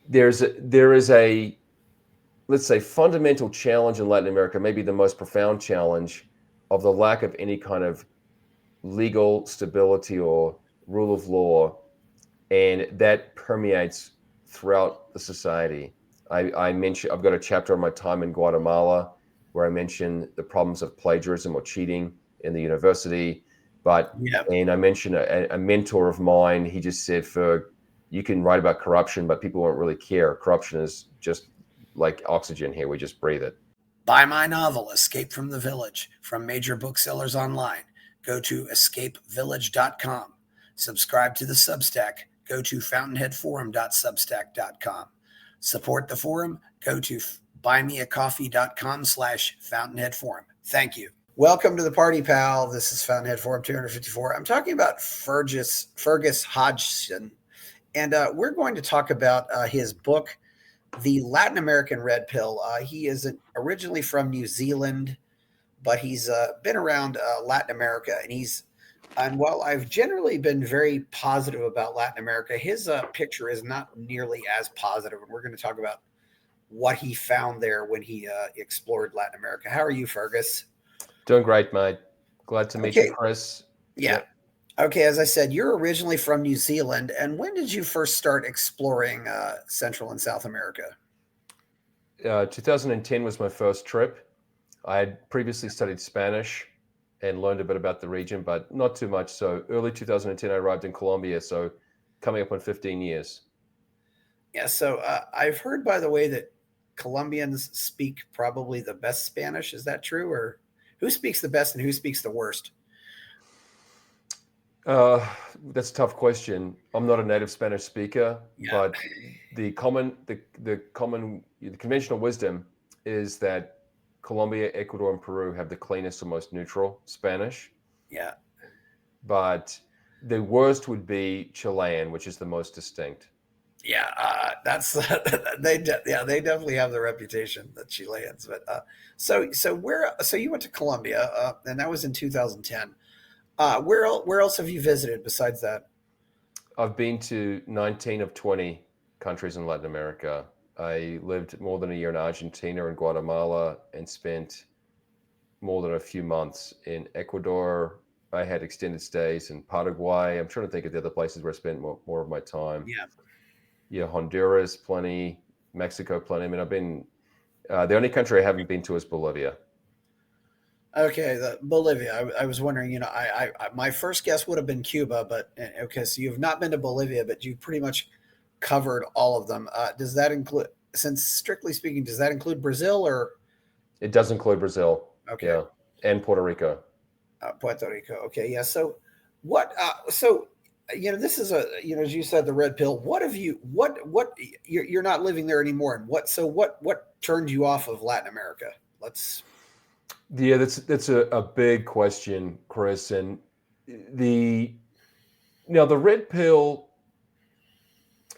there is a, let's say, fundamental challenge in Latin America, maybe the most profound challenge of the lack of any kind of legal stability or rule of law, and that permeates throughout the society. I mentioned I've got a chapter on my time in Guatemala where I mention the problems of plagiarism or cheating in the university. But Yeah. and I mentioned a mentor of mine. He just said, "Ferg, you can write about corruption, but people won't really care. Corruption is just like oxygen here. We just breathe it." Buy my novel, Escape from the Village, from major booksellers online. Go to escapevillage.com. Subscribe to the Substack. Go to fountainheadforum.substack.com. Support the forum. Go to buymeacoffee.com/fountainheadforum. Thank you. Welcome to the party, pal. This is Fountainhead Forum 254. I'm talking about Fergus Hodgson, and we're going to talk about his book, The Latin American Red Pill. He is originally from New Zealand, but he's been around Latin America, and while I've generally been very positive about Latin America, his picture is not nearly as positive, and we're going to talk about what he found there when he explored Latin America. How are you, Fergus? Doing great, mate. Glad to meet you, Okay, Chris. yeah. Yep. Okay, as I said, you're originally from New Zealand, and when did you first start exploring Central and South America? 2010 was my first trip. I had previously studied Spanish and learned a bit about the region, but not too much. So early 2010, I arrived in Colombia. So coming up on 15 years. Yeah, so I've heard, by the way, that Colombians speak probably the best Spanish. Is that true, or who speaks the best and who speaks the worst? Uh, that's a tough question. I'm not a native Spanish speaker, Yeah, but the conventional wisdom is that Colombia, Ecuador, and Peru have the cleanest or most neutral Spanish. yeah, But the worst would be Chilean, which is the most distinct. yeah. That's yeah, they definitely have the reputation, the Chileans. But so you went to Colombia, and that was in 2010. Where else have you visited besides that? I've been to 19 of 20 countries in Latin America. I lived more than a year in Argentina and Guatemala and spent more than a few months in Ecuador. I had extended stays in Paraguay. I'm trying to think of the other places where I spent more of my time. Yeah. Yeah, Honduras, plenty. Mexico, plenty. I mean, I've been, the only country I haven't been to is Bolivia. Okay, the Bolivia. I was wondering. My first guess would have been Cuba, but okay, so you've not been to Bolivia, but you've pretty much covered all of them. Does that include, since strictly speaking, does that include Brazil or It does include Brazil. okay, Yeah. And Puerto Rico. Puerto Rico? Okay, yeah. So what? This is as you said, the red pill. What have you? What? You're not living there anymore, and what? So what turned you off of Latin America? Let's. Yeah, that's a big question, Chris. And the now the red pill,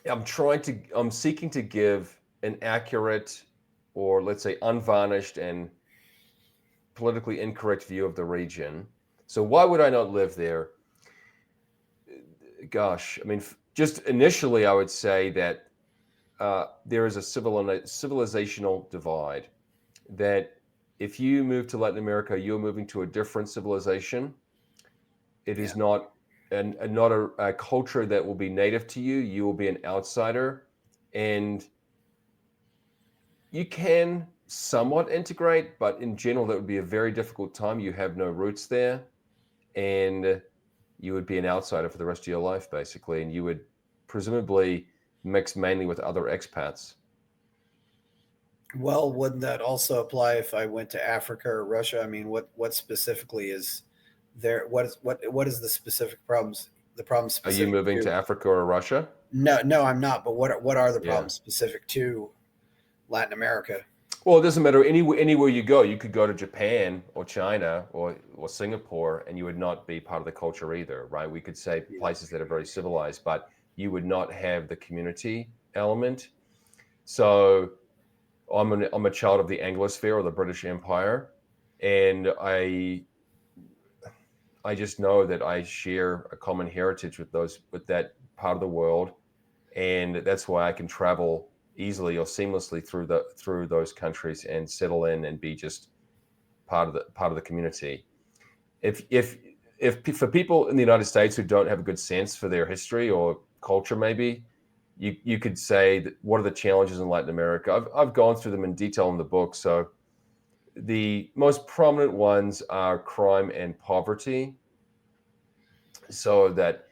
I'm seeking to give an accurate, or let's say unvarnished and politically incorrect view of the region. So why would I not live there? Gosh, I mean, just initially, I would say that there is a civilizational divide. That if you move to Latin America, you're moving to a different civilization. It Yeah. is not not a culture that will be native to you. You will be an outsider, and you can somewhat integrate, but in general, that would be a very difficult time. You have no roots there, and you would be an outsider for the rest of your life, basically, and you would presumably mix mainly with other expats. Well, wouldn't that also apply if I went to Africa or Russia? I mean, what specifically is there? What is the specific problems? The problems Are you specific moving to to? Africa or Russia? No, no, I'm not. But what are the Yeah. problems specific to Latin America? Well, it doesn't matter. Anywhere you go, you could go to Japan or China or Singapore, and you would not be part of the culture either, right? We could say Yeah. places that are very civilized, but you would not have the community element. So I'm a child of the Anglosphere or the British Empire, and I just know that I share a common heritage with that part of the world, and that's why I can travel easily or seamlessly through those countries and settle in and be just part of the community. If for people in the United States who don't have a good sense for their history or culture, maybe you could say that what are the challenges in Latin America? I've gone through them in detail in the book. So the most prominent ones are crime and poverty. So that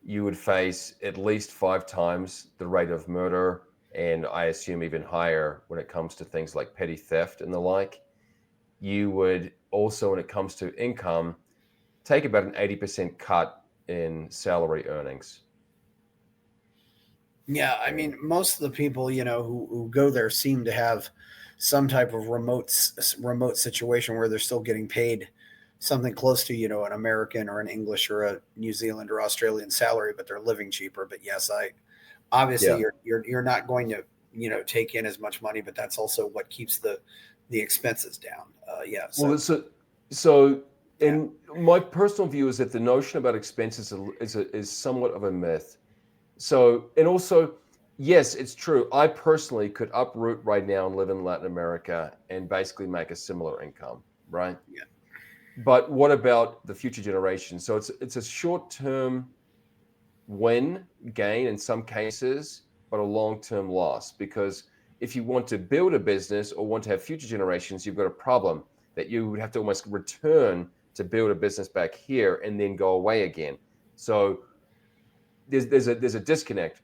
you would face at least 5 times the rate of murder, and I assume even higher when it comes to things like petty theft and the like. You would also, when it comes to income, take about an 80% cut in salary earnings. Yeah, I mean, most of the people, who go there seem to have some type of remote situation where they're still getting paid something close to, an American or an English or a New Zealand or Australian salary, but they're living cheaper. But yes, obviously Yeah. you're not going to, take in as much money, but that's also what keeps the expenses down. Yeah. Well, So so yeah, in my personal view is that the notion about expenses is somewhat of a myth. So, and also, yes, it's true. I personally could uproot right now and live in Latin America and basically make a similar income, right? yeah, But what about the future generation? So it's a short-term win, gain in some cases, but a long-term loss. Because if you want to build a business or want to have future generations, you've got a problem that you would have to almost return to build a business back here and then go away again. So there's a disconnect.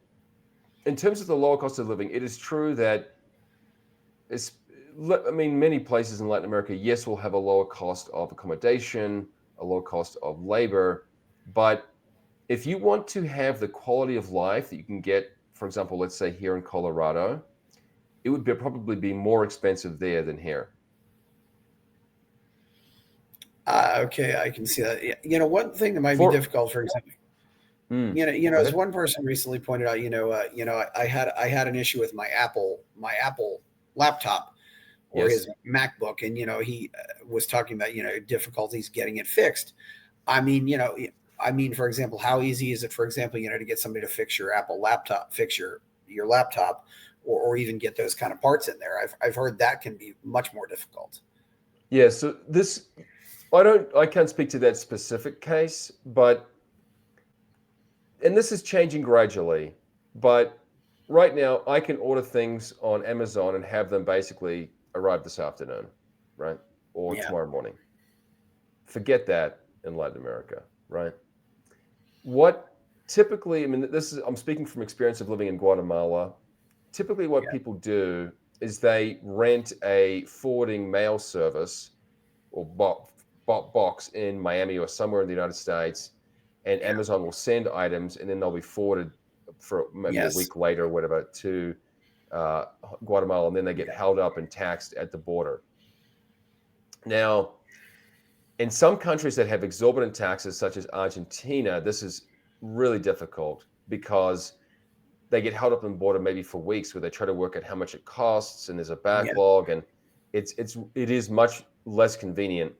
In terms of the lower cost of living, it is true that it's, I mean, many places in Latin America, yes, will have a lower cost of accommodation, a lower cost of labor. But if you want to have the quality of life that you can get, for example, let's say here in Colorado, it would probably be more expensive there than here. okay, I can see that. Yeah, one thing that might be For difficult, for example. Go As ahead. one person recently pointed out, I had an issue with my Apple laptop or Yes. his MacBook, and he was talking about difficulties getting it fixed. I mean, for example, how easy is it, for example, to get somebody to fix your Apple laptop, fix your laptop, or even get those kind of parts in there? I've heard that can be much more difficult. Yeah. So I can't speak to that specific case, but and this is changing gradually, but right now I can order things on Amazon and have them basically arrive this afternoon, right? Or Yeah, tomorrow morning. Forget that in Latin America, right? What typically, I mean, I'm speaking from experience of living in Guatemala. Typically, what yeah, people do is they rent a forwarding mail service or box in Miami or somewhere in the United States, and yeah, Amazon will send items, and then they'll be forwarded for maybe a yes, week later or whatever to uh, Guatemala, and then they get yeah, held up and taxed at the border. Now, in some countries that have exorbitant taxes, such as Argentina, this is really difficult because they get held up on border maybe for weeks, where they try to work out how much it costs, and there's a yeah, backlog, and it is much less convenient.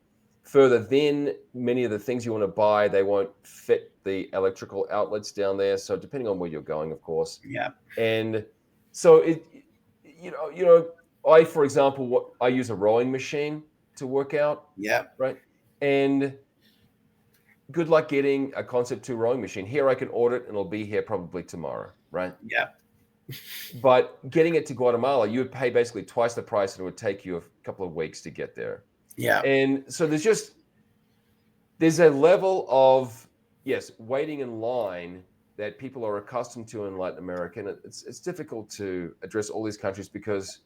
Further, then many of the things you want to buy, they won't fit the electrical outlets down there. So depending on where you're going, of course, yeah, and so you know, I, for example, what I use a rowing machine to work out, yeah, right? And good luck getting a Concept 2 rowing machine. Here I can order it and it'll be here probably tomorrow, right? yeah, But getting it to Guatemala, you would pay basically twice the price and it would take you a couple of weeks to get there. yeah, And so there's a level of, yes, waiting in line that people are accustomed to in Latin America. And it's difficult to address all these countries because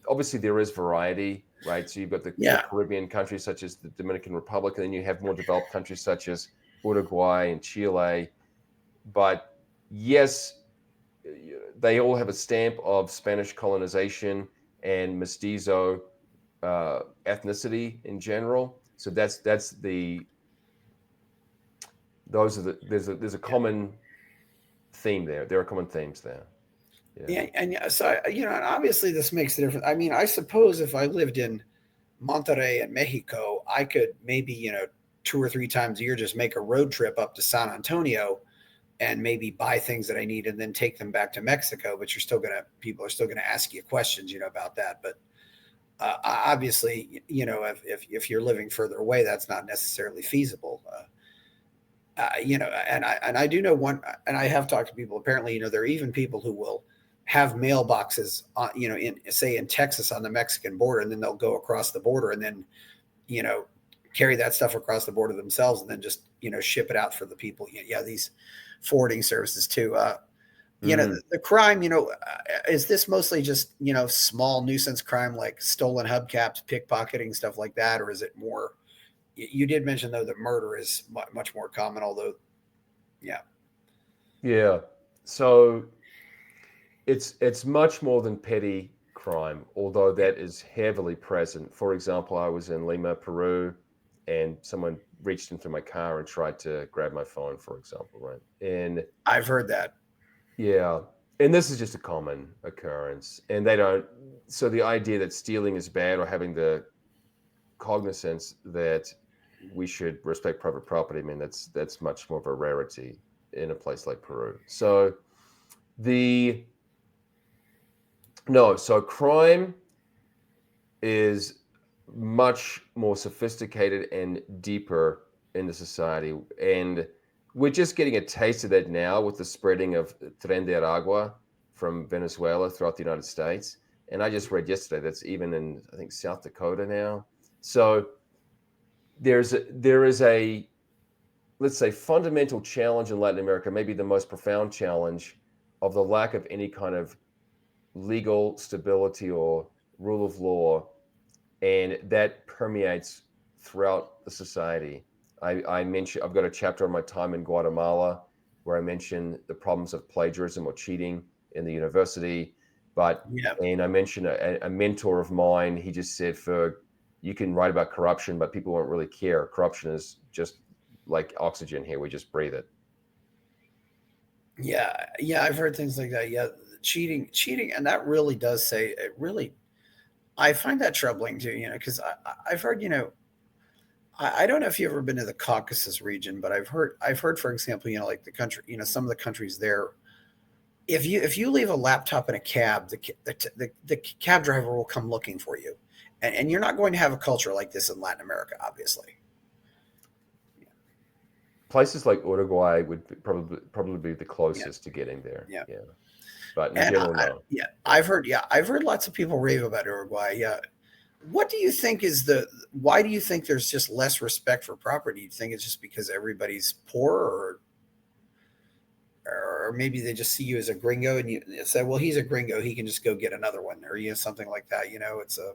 obviously there is variety, right? So you've got the yeah. Caribbean countries such as the Dominican Republic, and then you have more developed countries such as Uruguay and Chile. But yes, they all have a stamp of Spanish colonization and mestizo ethnicity in general. So that's the those are the there's a common theme there. There are common themes there. Yeah. Yeah, and so and obviously this makes a difference. I mean, I suppose if I lived in Monterrey in Mexico, I could maybe 2 or 3 times a year just make a road trip up to San Antonio, and maybe buy things that I need and then take them back to Mexico. But people are still gonna ask you questions, about that. But obviously, if you're living further away, that's not necessarily feasible. And I do know one, and I have talked to people. Apparently, there are even people who will have mailboxes, in Texas on the Mexican border, and then they'll go across the border and then, you know, carry that stuff across the border themselves, and then just ship it out for the people. Yeah, these forwarding services too. The crime, is this mostly just small nuisance crime like stolen hubcaps, pickpocketing, stuff like that, or is it more? You did mention though that murder is much more common, although, yeah, Yeah. So it's much more than petty crime, although yeah, that is heavily present. For example, I was in Lima, Peru, and someone reached into my car and tried to grab my phone, for example, right? And I've heard that. yeah, and this is just a common occurrence. And they don't, so the idea that stealing is bad, or having the cognizance that we should respect private property, I mean, that's much more of a rarity in a place like Peru. So the no, so crime is much more sophisticated and deeper in the society. And we're just getting a taste of that now with the spreading of Tren de Aragua from Venezuela throughout the United States. And I just read yesterday that's even in, I think, South Dakota now. So there is a, let's say, fundamental challenge in Latin America, maybe the most profound challenge, of the lack of any kind of legal stability or rule of law, and that permeates throughout the society. I mentioned, I've got a chapter on my time in Guatemala where I mention the problems of plagiarism or cheating in the university. Yeah, And I mentioned a mentor of mine. He just said, "Ferg, you can write about corruption, but people won't really care. Corruption is just like oxygen here. We just breathe it." yeah, I've heard things like that. Yeah, cheating, and that really does say it. Really, I find that troubling too. Because I've heard. I don't know if you've ever been to the Caucasus region, but I've heard, for example, like the country, some of the countries there. If you leave a laptop in a cab, the cab driver will come looking for you, and you're not going to have a culture like this in Latin America, obviously. Places like Uruguay would probably be the Yeah, closest to getting there. yeah. Yeah, but in And general, no. yeah, Yeah. I've heard lots of people rave about Uruguay. Yeah. What do you think why do you think there's just less respect for property? Do you think it's just because everybody's poor, or maybe they just see you as a gringo and you say, well, he's a gringo, he can just go get another one, or something like that. It's a,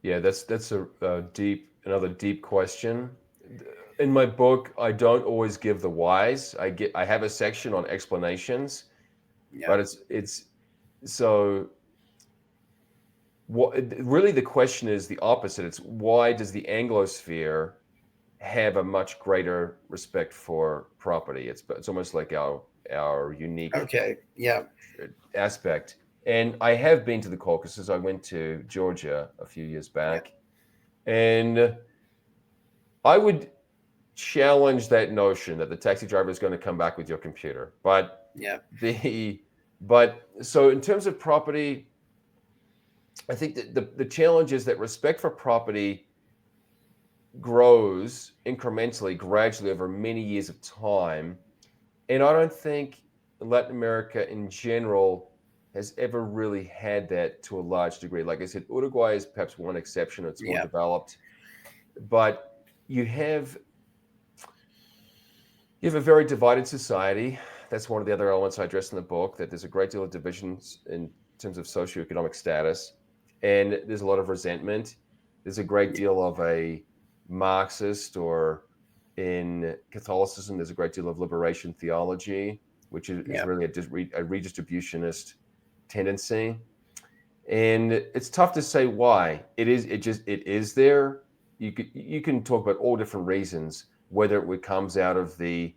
Yeah, that's another deep question. In my book, I don't always give the whys. I have a section on explanations, yeah, but it's so what really the question is the opposite. It's why does the Anglosphere have a much greater respect for property? It's almost like our unique okay, yeah, aspect. And I have been to the Caucasus. I went to Georgia a few years yeah, back, and I would challenge that notion that the taxi driver is going to come back with your computer. yeah, The but so in terms of property, I think that the challenge is that respect for property grows incrementally, gradually over many years of time. And I don't think Latin America in general has ever really had that to a large degree. Like I said, Uruguay is perhaps one exception. It's more yeah, developed, but you have you have a very divided society. That's one of the other elements I address in the book, that there's a great deal of divisions in terms of socioeconomic status, and there's a lot of resentment. There's a great yeah, deal of a Marxist, or in Catholicism, there's a great deal of liberation theology, which is yeah, really a redistributionist tendency. And it's tough to say why. It is there. You can talk about all different reasons, whether it comes out of the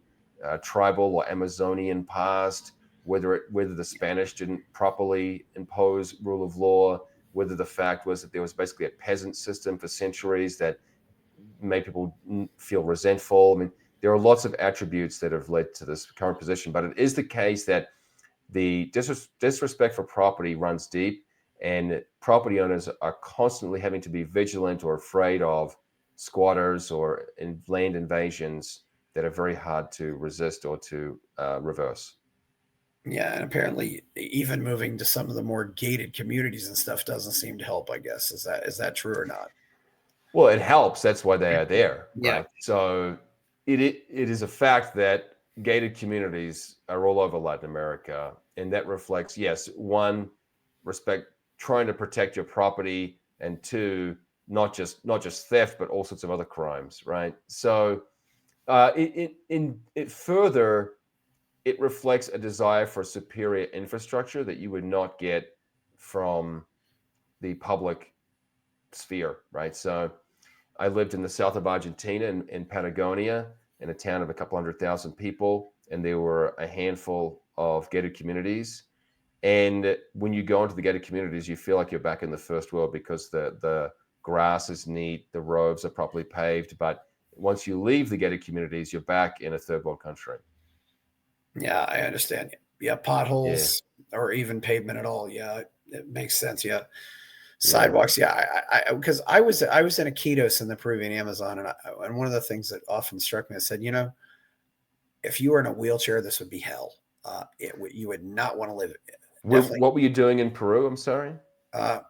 tribal or Amazonian past, whether the Spanish didn't properly impose rule of law, whether the fact was that there was basically a peasant system for centuries that made people feel resentful. I mean, there are lots of attributes that have led to this current position, but it is the case that the disrespect for property runs deep, and property owners are constantly having to be vigilant or afraid of squatters or land invasions that are very hard to resist or to reverse. Yeah, and apparently even moving to some of the more gated communities and stuff doesn't seem to help, I guess. Is that true or not? Well, it helps. That's why they are there, Yeah. right? So it is a fact that gated communities are all over Latin America, and that reflects, yes, one, respect, trying to protect your property, and two, not just theft, but all sorts of other crimes, right? So it further, it reflects a desire for superior infrastructure that you would not get from the public sphere, right? So I lived in the south of Argentina in Patagonia, in a town of a couple 100,000 people, and there were a handful of gated communities. And when you go into the gated communities, you feel like you're back in the first world because the grass is neat, the roads are properly paved. But once you leave the gated communities, you're back in a third world country. Yeah, I understand. Yeah, Yeah, potholes or even pavement at all. Yeah, it makes sense. Yeah, yeah. sidewalks. Yeah, because I was in Iquitos in the Peruvian Amazon, and one of the things that often struck me, I said, if you were in a wheelchair, this would be hell. You would not want to live. Definitely. What were you doing in Peru? I'm sorry. Uh,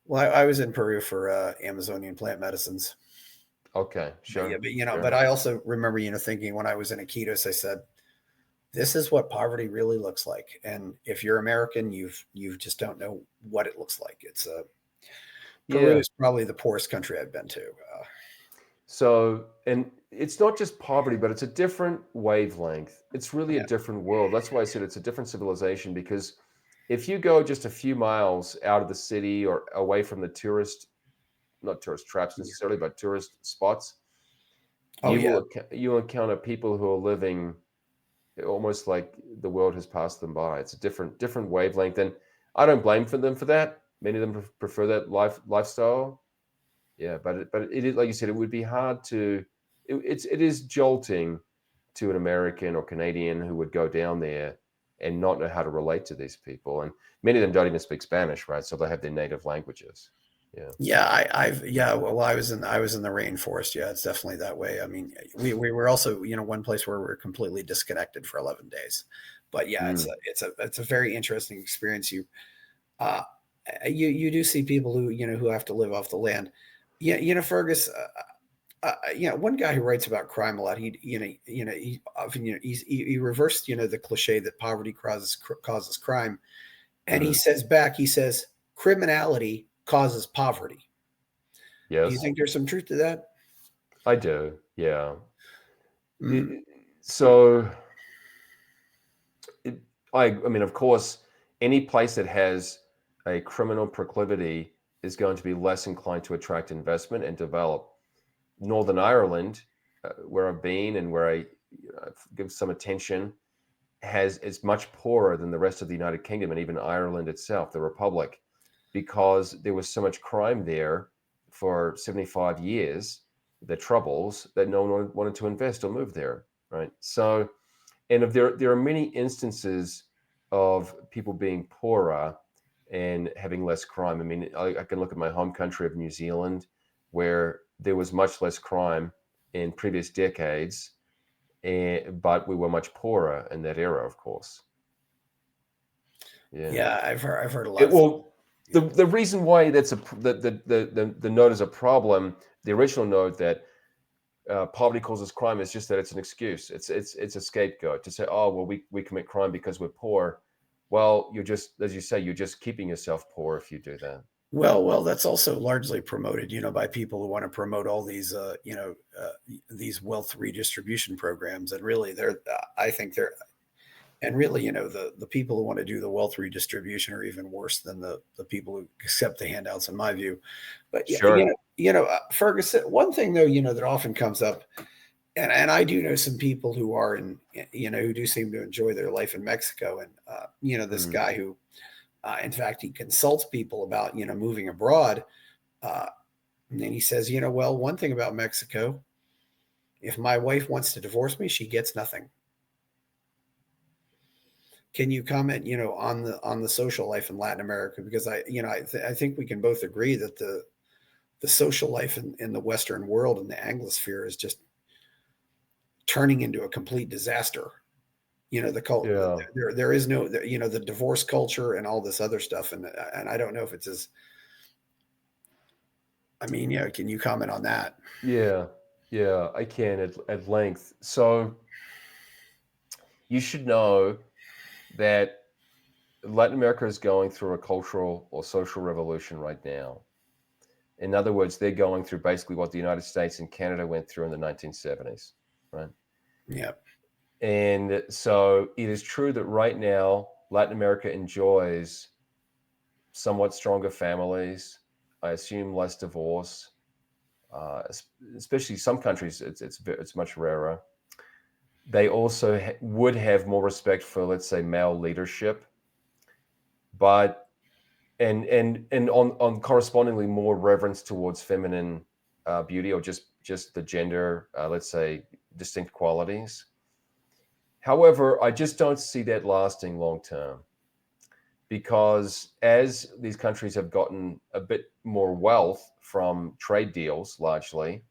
well, I was in Peru for Amazonian plant medicines. Okay, But yeah, sure, but sure. I also remember, thinking when I was in Iquitos, I said, this is what poverty really looks like. And if you're American, you just don't know what it looks like. It's Peru Yeah. is probably the poorest country I've been to. So, and it's not just poverty, but it's a different wavelength. It's really a Yeah, different world. That's why I said it's a different civilization, because if you go just a few miles out of the city or away from the not tourist traps yeah. necessarily, but tourist spots, Oh yeah. you encounter people who are living almost like the world has passed them by. It's a different wavelength, and I don't blame for them for that. Many of them prefer that lifestyle. Yeah, but it is, like you said, it would be hard to. It is jolting to an American or Canadian who would go down there and not know how to relate to these people, and many of them don't even speak Spanish, right? So they have their native languages. Yeah. Yeah, yeah. Well, I was in the rainforest. Yeah, it's definitely that way. I mean, we were also one place where we're completely disconnected for 11 days. But yeah, it's Mm. a very interesting experience. Uh, you do see people who have to live off the land. Yeah, Fergus. One guy who writes about crime a lot. He often he reversed the cliche that poverty causes crime, and he Mm. says back. He says criminality causes poverty. Do you Yes, think there's some truth to that? I do. Yeah. Mm, It- so it, I mean, of course, any place that has a criminal proclivity is going to be less inclined to attract investment and develop. Northern Ireland, where I've been and where I've give some attention, is much poorer than the rest of the United Kingdom and even Ireland itself, the Republic, because there was so much crime there for 75 years, the Troubles, that no one wanted to invest or move there, right? So, and if there are many instances of people being poorer and having less crime. I mean, I can look at my home country of New Zealand, where there was much less crime in previous decades, but we were much poorer in that era, of course. Yeah. yeah, I've heard a lot It of things. will. The reason why that's the note is a problem. The original note that poverty causes crime is just that it's an excuse. It's a scapegoat to say, oh well, we commit crime because we're poor. Well, you're just, as you say, you're just keeping yourself poor if you do that. Well, that's also largely promoted, by people who want to promote all these wealth redistribution programs, and really, I think they're, and really, the people who want to do the wealth redistribution are even worse than the people who accept the handouts, in my view. But yeah, Sure. Fergus, one thing though, that often comes up, and I do know some people who are who do seem to enjoy their life in Mexico, and this Mm. guy who, in fact, he consults people about moving abroad, and then he says, well, one thing about Mexico If my wife wants to divorce me, she gets nothing. Can you comment, on the social life in Latin America? Because I think we can both agree that the social life in the Western world and the Anglosphere is just turning into a complete disaster. The cult, Yeah. there is no, the divorce culture and all this other stuff. And I don't know if it's as, can you comment on that? Yeah. Yeah. I can at length. So you should know that Latin America is going through a cultural or social revolution right now. In other words, they're going through basically what the United States and Canada went through in the 1970s, right? Yeah. And so it is true that right now, Latin America enjoys somewhat stronger families. I assume less divorce, especially some countries. It's much rarer. They also would have more respect for, let's say, male leadership, but and on correspondingly more reverence towards feminine beauty, or just the gender, let's say, distinct qualities. However, I just don't see that lasting long term, because as these countries have gotten a bit more wealth from trade deals, largely,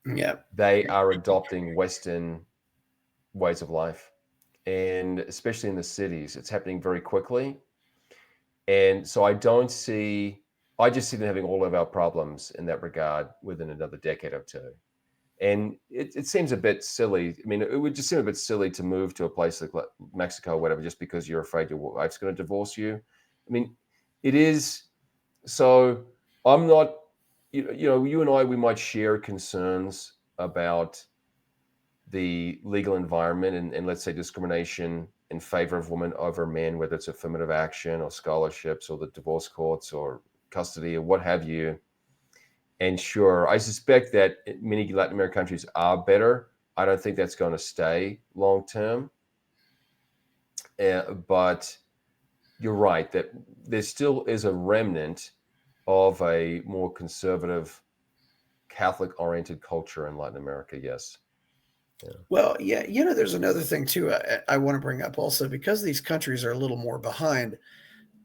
Yeah. they are adopting Western ways of life. And especially in the cities, it's happening very quickly. And so I just see them having all of our problems in that regard within another decade or two. And it seems a bit silly. I mean, it would just seem a bit silly to move to a place like Mexico or whatever, just because you're afraid your wife's going to divorce you. I mean, it is. So I'm not, you and I, we might share concerns about the legal environment and let's say discrimination in favor of women over men, whether it's affirmative action or scholarships or the divorce courts or custody or what have you. And sure, I suspect that many Latin American countries are better. I don't think that's going to stay long term. But you're right that there still is a remnant of a more conservative, Catholic oriented culture in Latin America. Yes. Yeah. Well, yeah, there's another thing too I want to bring up also, because these countries are a little more behind.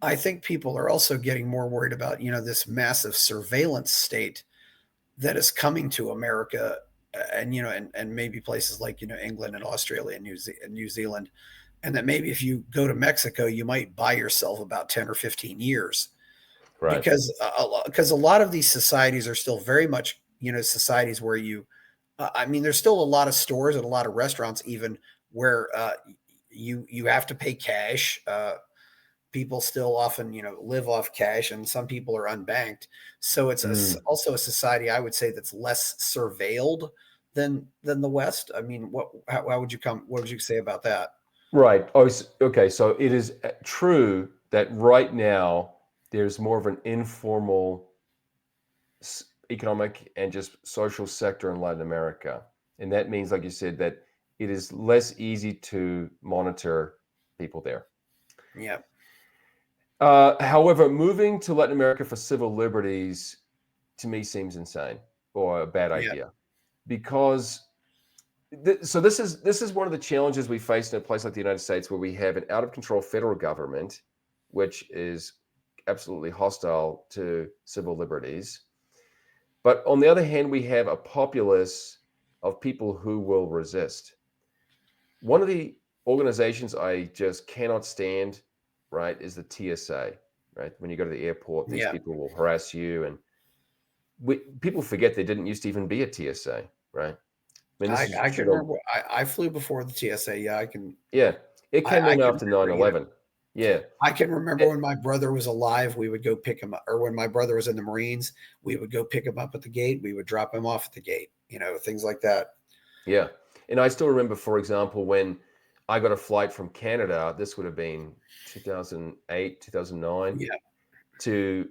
I think people are also getting more worried about, this massive surveillance state that is coming to America, and maybe places like, England and Australia and New Zealand. And that maybe if you go to Mexico, you might buy yourself about 10 or 15 years, Right. because a lot of these societies are still very much, societies where there's still a lot of stores and a lot of restaurants even where you have to pay cash. People still often, live off cash, and some people are unbanked. So it's Mm. also a society, I would say, that's less surveilled than the West. I mean, how would you what would you say about that? Right. Oh, okay. So it is true that right now there's more of an informal economic and just social sector in Latin America. And that means, like you said, that it is less easy to monitor people there. Yeah. However, moving to Latin America for civil liberties to me seems insane or a bad Yeah. idea, because so this is one of the challenges we face in a place like the United States, where we have an out of control federal government, which is absolutely hostile to civil liberties. But on the other hand, we have a populace of people who will resist. One of the organizations I just cannot stand, right, is the TSA, right? When you go to the airport, these Yeah. people will harass you. And people forget there didn't used to even be a TSA, right? I mean, this is I can true. remember I flew before the TSA. Yeah, Yeah, it came I in can after remember, 9/11. Yeah. I can remember Eh, when my brother was alive, we would go pick him up, or when my brother was in the Marines, we would go pick him up at the gate. We would drop him off at the gate, things like that. yeah. And I still remember, for example, when I got a flight from Canada, this would have been 2008, 2009, Yeah. to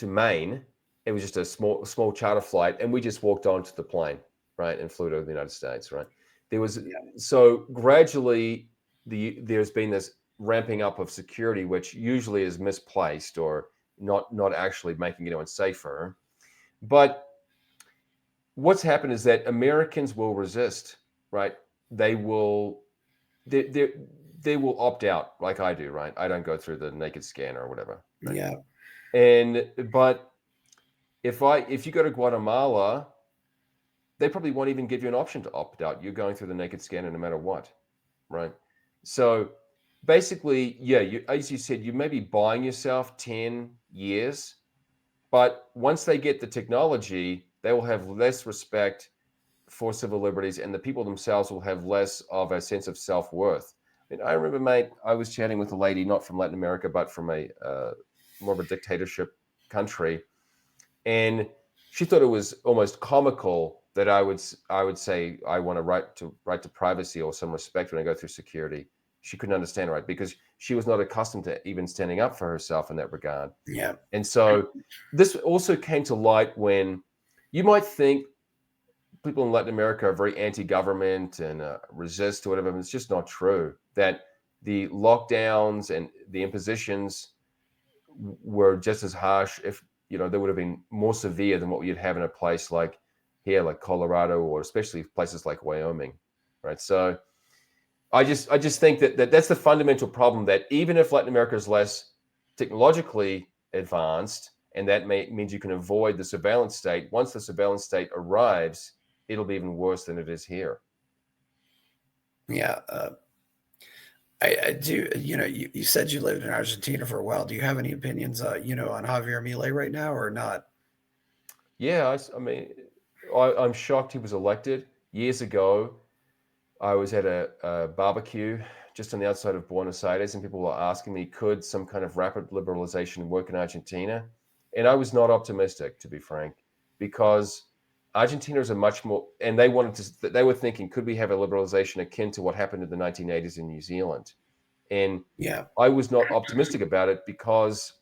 Maine. It was just a small charter flight, and we just walked onto the plane, right, and flew to the United States, right? There was Yeah. So gradually there's been this ramping up of security, which usually is misplaced or not actually making anyone safer. But what's happened is that Americans will resist, right? They will they, they will opt out like I do, right? I don't go through the naked scanner or whatever, right? Yeah. But if you go to Guatemala, they probably won't even give you an option to opt out. You're going through the naked scanner no matter what, right? So basically, yeah, as you said, you may be buying yourself 10 years, but once they get the technology, they will have less respect for civil liberties, and the people themselves will have less of a sense of self-worth. And I remember, mate, I was chatting with a lady, not from Latin America, but from a more of a dictatorship country, and she thought it was almost comical that I would say I want a right to privacy or some respect when I go through security. She couldn't understand, right, because she was not accustomed to even standing up for herself in that regard. Yeah. And so this also came to light when you might think people in Latin America are very anti-government and resist or whatever. But it's just not true. That the lockdowns and the impositions were just as harsh, if they would have been more severe than what you'd have in a place like here, like Colorado, or especially places like Wyoming, right? So I just think that's the fundamental problem. That even if Latin America is less technologically advanced, and that means you can avoid the surveillance state. Once the surveillance state arrives, it'll be even worse than it is here. Yeah. I do. You said you lived in Argentina for a while. Do you have any opinions, on Javier Milei right now or not? Yeah, I mean, I'm shocked he was elected. Years ago, I was at a barbecue just on the outside of Buenos Aires, and people were asking me, could some kind of rapid liberalization work in Argentina? And I was not optimistic, to be frank, because Argentina is a much more, and they were thinking, could we have a liberalization akin to what happened in the 1980s in New Zealand? And Yeah. I was not optimistic about it because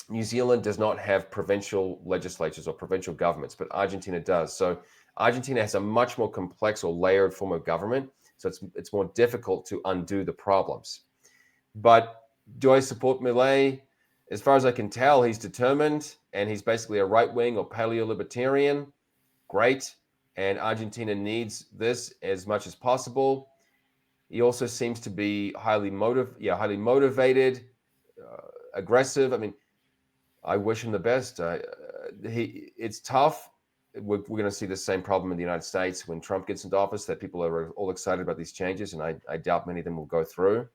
New Zealand does not have provincial legislatures or provincial governments, but Argentina does. So Argentina has a much more complex or layered form of government. So it's more difficult to undo the problems. But do I support Milei? As far as I can tell, he's determined, and he's basically a right wing or paleo libertarian. Great. And Argentina needs this as much as possible. He also seems to be highly motivated, aggressive. I mean, I wish him the best. It's tough. We're going to see the same problem in the United States when Trump gets into office, that people are all excited about these changes, and I doubt many of them will go through.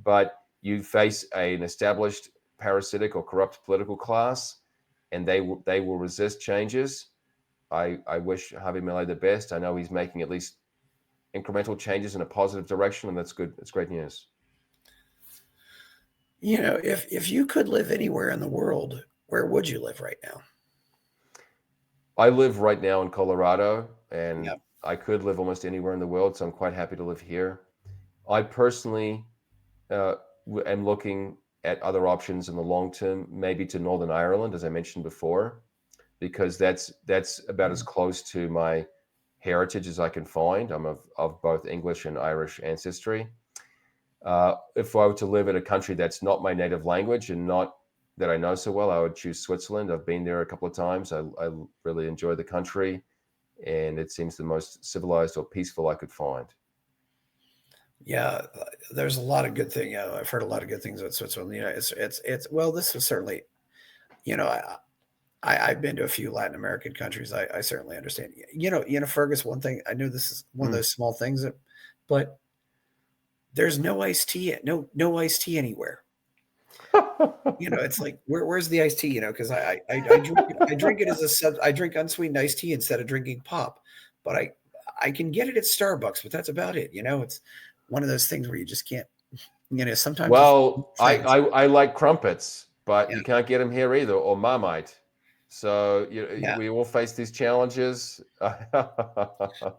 But you face an established parasitic or corrupt political class, and they will resist changes. I wish Javier Milei the best. I know he's making at least incremental changes in a positive direction, and that's good. It's great news. If you could live anywhere in the world, where would you live right now? I live right now in Colorado, and Yeah. I could live almost anywhere in the world, so I'm quite happy to live here. I personally am looking at other options in the long term, maybe to Northern Ireland, as I mentioned before, because that's about as close to my heritage as I can find. I'm of both English and Irish ancestry. If I were to live in a country that's not my native language and not that I know so well, I would choose Switzerland. I've been there a couple of times. I really enjoy the country, and it seems the most civilized or peaceful I could find. Yeah, there's a lot of good thing. I've heard a lot of good things about Switzerland. It's well, this is certainly, you know, I've been to a few Latin American countries. I certainly understand. Fergus. One thing I know, this is one of Mm. those small things but there's no iced tea. No iced tea anywhere. It's like where's the iced tea? Because I drink it as a sub. I drink unsweetened iced tea instead of drinking pop, but I can get it at Starbucks, but that's about it. It's one of those things where you just can't. Sometimes it's Well, things. I like crumpets, but Yeah, you can't get them here either, or Marmite. So yeah. we all face these challenges.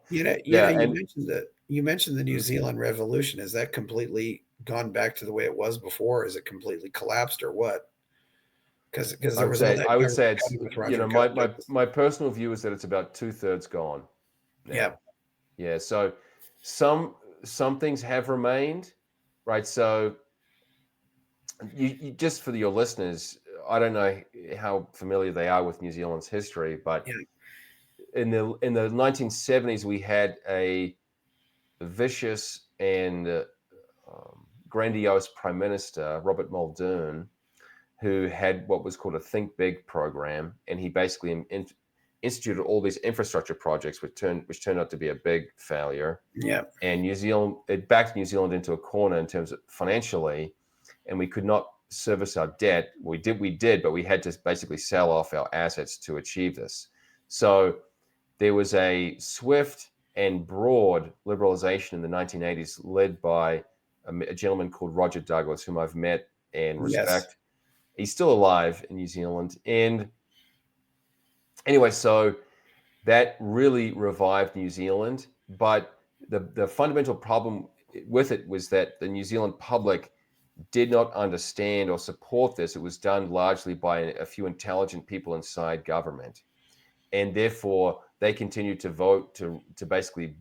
You Yeah, and mentioned the New mm, Zealand Revolution. Is that completely gone back to the way it was before? Is it completely collapsed or what? Because I there would was all say that I would say it's cover with Roger my Douglas. my personal view is that it's about 2/3 gone Yeah, now. Yeah, so some things have remained, right? So you just for your listeners, I don't know how familiar they are with New Zealand's history, but yeah, in the 1970s, we had a vicious and grandiose prime minister, Robert Muldoon, who had what was called a Think Big program, and he basically instituted all these infrastructure projects, which turned out to be a big failure. Yeah. And it backed New Zealand into a corner in terms of financially, and we could not service our debt. We did, but we had to basically sell off our assets to achieve this. So there was a swift and broad liberalization in the 1980s, led by a gentleman called Roger Douglas, whom I've met and respect. Yes. He's still alive in New Zealand. And anyway, so that really revived New Zealand. But the fundamental problem with it was that the New Zealand public did not understand or support this. It was done largely by a few intelligent people inside government. And therefore, they continued to vote to basically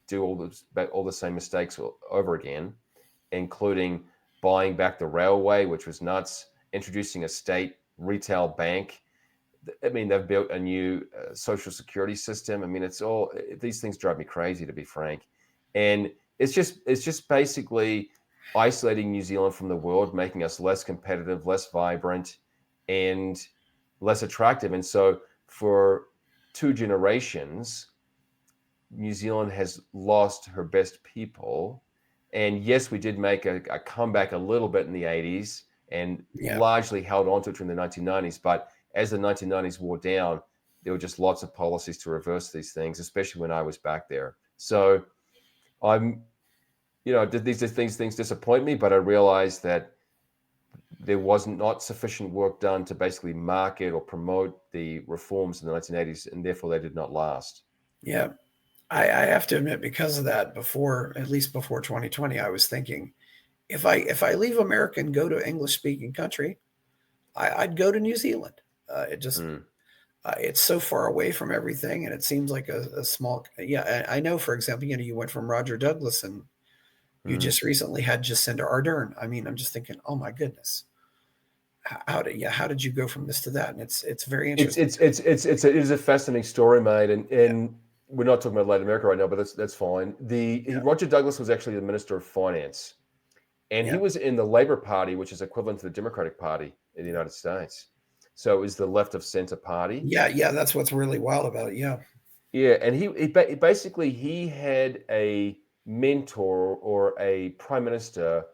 do all the same mistakes over again, including buying back the railway, which was nuts, introducing a state retail bank. I mean, they've built a new social security system. I mean, these things drive me crazy, to be frank. And it's just basically isolating New Zealand from the world, making us less competitive, less vibrant, and less attractive. And so for 2 generations, New Zealand has lost her best people. And yes, we did make a comeback a little bit in the 80s and largely held on to it during the 1990s. But as the 1990s wore down, there were just lots of policies to reverse these things, especially when I was back there. So these things disappoint me, but I realized that there was not sufficient work done to basically market or promote the reforms in the 1980s, and therefore they did not last. Yeah. I have to admit, because of that, at least before 2020, I was thinking, if I leave America and go to English speaking country, I'd go to New Zealand. It's so far away from everything, and it seems like a small. Yeah, I know. For example, you went from Roger Douglas, and you just recently had Jacinda Ardern. I mean, I'm just thinking, oh my goodness, how did you go from this to that? And it's very interesting. It is a fascinating story, mate, and we're not talking about Latin America right now, but that's fine. Roger Douglas was actually the Minister of Finance, and he was in the Labour Party, which is equivalent to the Democratic Party in the United States. So it was the left of center party. Yeah, that's what's really wild about it. Yeah, and he had a mentor or a prime minister,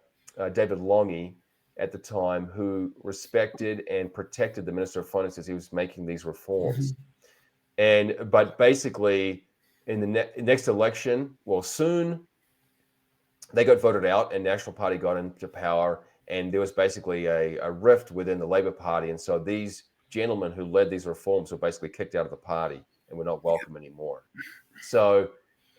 David Longy, at the time, who respected and protected the Minister of Finance as he was making these reforms. But basically, in the next election, soon, they got voted out, and National Party got into power, and there was basically a rift within the Labour Party, and so these gentlemen who led these reforms were basically kicked out of the party and were not welcome anymore. So,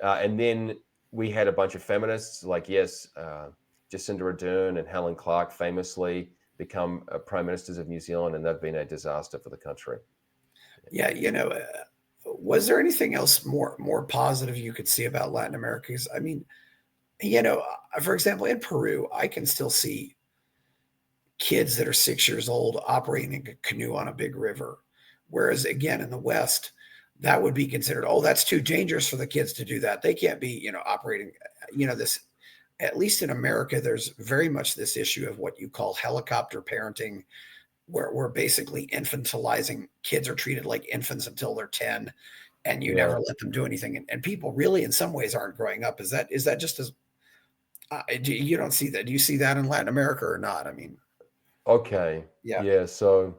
and then we had a bunch of feminists, like Jacinda Ardern and Helen Clark, famously become prime ministers of New Zealand, and they've been a disaster for the country. Yeah, was there anything else more positive you could see about Latin America? Because I mean, for example, in Peru, I can still see kids that are 6 years old operating a canoe on a big river. Whereas again, in the West, that would be considered, that's too dangerous for the kids to do that. They can't be, operating, this, at least in America, there's very much this issue of what you call helicopter parenting, where we're basically infantilizing kids, are treated like infants until they're 10, and you never let them do anything. And people really, in some ways, aren't growing up. Is that just as, you don't see that? Do you see that in Latin America or not? I mean, okay. Yeah. So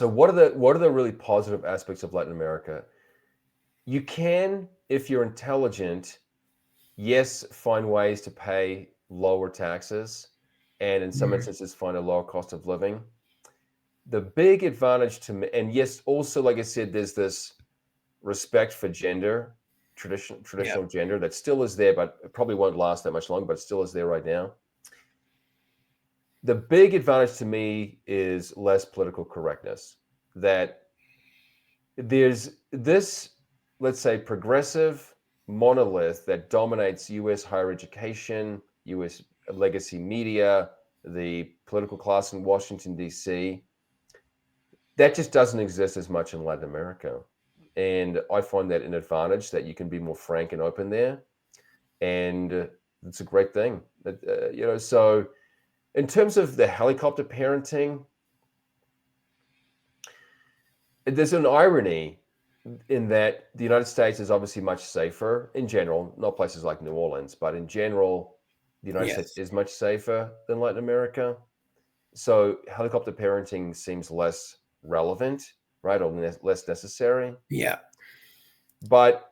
what are the really positive aspects of Latin America? You can, if you're intelligent, find ways to pay lower taxes, and in some instances find a lower cost of living. The big advantage to me, and also, like I said, there's this respect for gender, traditional gender that still is there, but it probably won't last that much longer, but it still is there right now. The big advantage to me is less political correctness, that there's this, let's say, progressive monolith that dominates U.S. higher education, U.S. legacy media, the political class in Washington, D.C. That just doesn't exist as much in Latin America. And I find that an advantage, that you can be more frank and open there. And it's a great thing. So in terms of the helicopter parenting, there's an irony in that the United States is obviously much safer in general, not places like New Orleans, but in general, the United States Yes. is much safer than Latin America. So helicopter parenting seems less relevant, right? Or less necessary. Yeah. But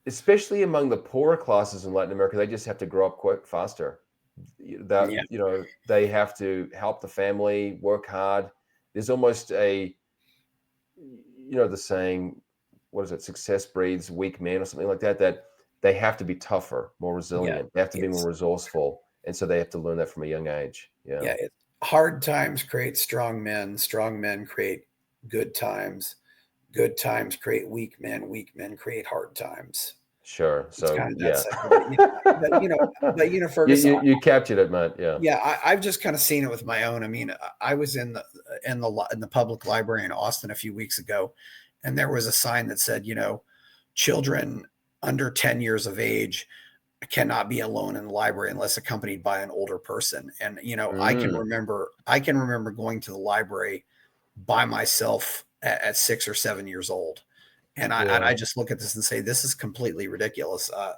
especially among the poorer classes in Latin America, they just have to grow up quick faster. Yeah. They have to help the family, work hard. There's almost the saying, what is it? Success breeds weak men, or something like that. That they have to be tougher, more Yeah. resilient. They have to be more resourceful, and so they have to learn that from a young age. Yeah. Yeah. Hard times create strong men. Strong men create good times. Good times create weak men. Weak men create hard times. Sure. It's So kind of that yeah, cycle. But Fergus, you captured it, man. Yeah. yeah, I've just kind of seen it with my own. I mean, I was in the public library in Austin a few weeks ago, and there was a sign that said, children under 10 years of age cannot be alone in the library unless accompanied by an older person. And I can Mm, remember going to the library by myself at 6 or 7 years old. And yeah. I just look at this and say, this is completely ridiculous. I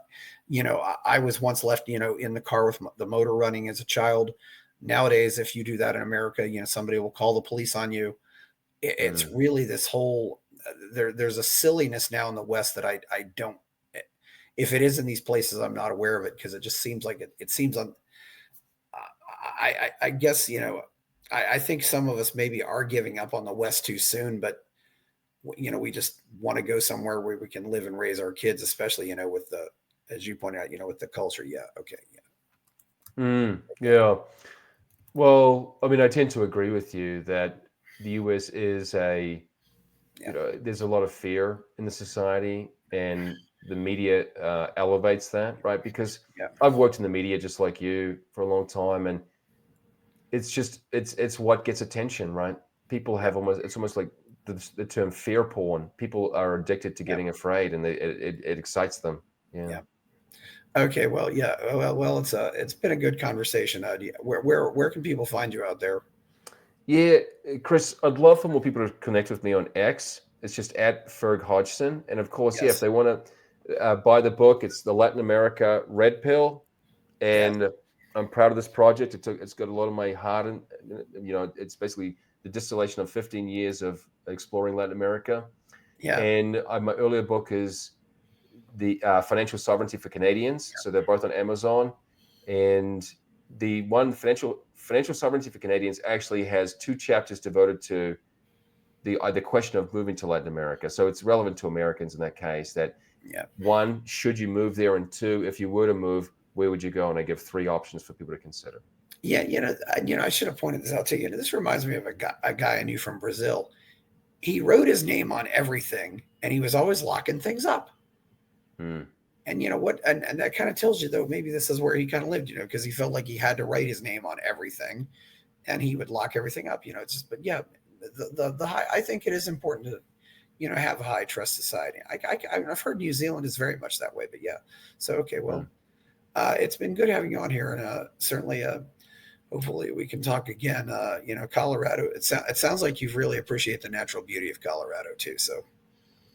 was once left, in the car with the motor running as a child. Nowadays, if you do that in America, somebody will call the police on you. It's Mm. really this whole, there's a silliness now in the West that I don't, if it is in these places, I'm not aware of it, because it just seems like it seems on, I guess, I think some of us maybe are giving up on the West too soon, but we just want to go somewhere where we can live and raise our kids, especially, with the, as you pointed out, with the culture. Yeah. Okay. Yeah. Well, I mean, I tend to agree with you that the US is Yeah. there's a lot of fear in the society, and the media elevates that, right? Because Yeah. I've worked in the media just like you for a long time, and it's what gets attention, right? People Yeah. have it's almost like the term fear porn. People are addicted to Yeah. getting afraid, and it excites them. Yeah. Yeah. Okay. Well, yeah. Well, it's been a good conversation. Where can people find you out there? Yeah, Chris, I'd love for more people to connect with me on X. It's just at Ferg Hodgson. And of course, yeah, if Yes. they want to buy the book, it's the Latin America Red Pill. Yes. And I'm proud of this project. It's got a lot of my heart, and it's basically the distillation of 15 years of exploring Latin America. Yeah. And my earlier book is the Financial Sovereignty for Canadians. So they're both on Amazon. And the one financial sovereignty for Canadians actually has 2 chapters devoted to the question of moving to Latin America. So it's relevant to Americans in that case. That Yeah. one, should you move there, and two, if you were to move, where would you go? And I give 3 options for people to consider. Yeah. I should have pointed this out to you. This reminds me of a guy I knew from Brazil. He wrote his name on everything, and he was always locking things up. Hmm. And you know what? And that kind of tells you, though, maybe this is where he kind of lived, because he felt like he had to write his name on everything, and he would lock everything up. It's just, but yeah, the high, I think it is important to, have a high trust society. I've heard New Zealand is very much that way, but yeah. So, okay, well, it's been good having you on here, and certainly, hopefully we can talk again. Colorado, it sounds like you really appreciate the natural beauty of Colorado too. So,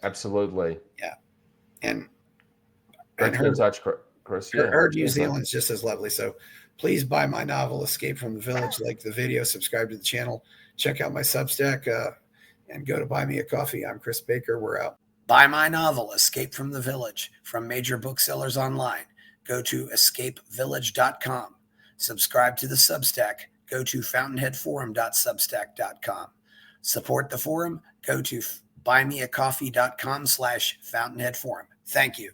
Absolutely. yeah. And, Great and to be in her, touch, Chris. Her, Yeah. her New Cheers, man. Zealand's just as lovely. So please buy my novel, Escape from the Village, like the video, subscribe to the channel, check out my Substack, and go to Buy Me a Coffee. I'm Chris Baker. We're out. Buy my novel, Escape from the Village, from major booksellers online. Go to escapevillage.com. Subscribe to the Substack. Go to fountainheadforum.substack.com. Support the forum. Go to buymeacoffee.com/fountainheadforum. Thank you.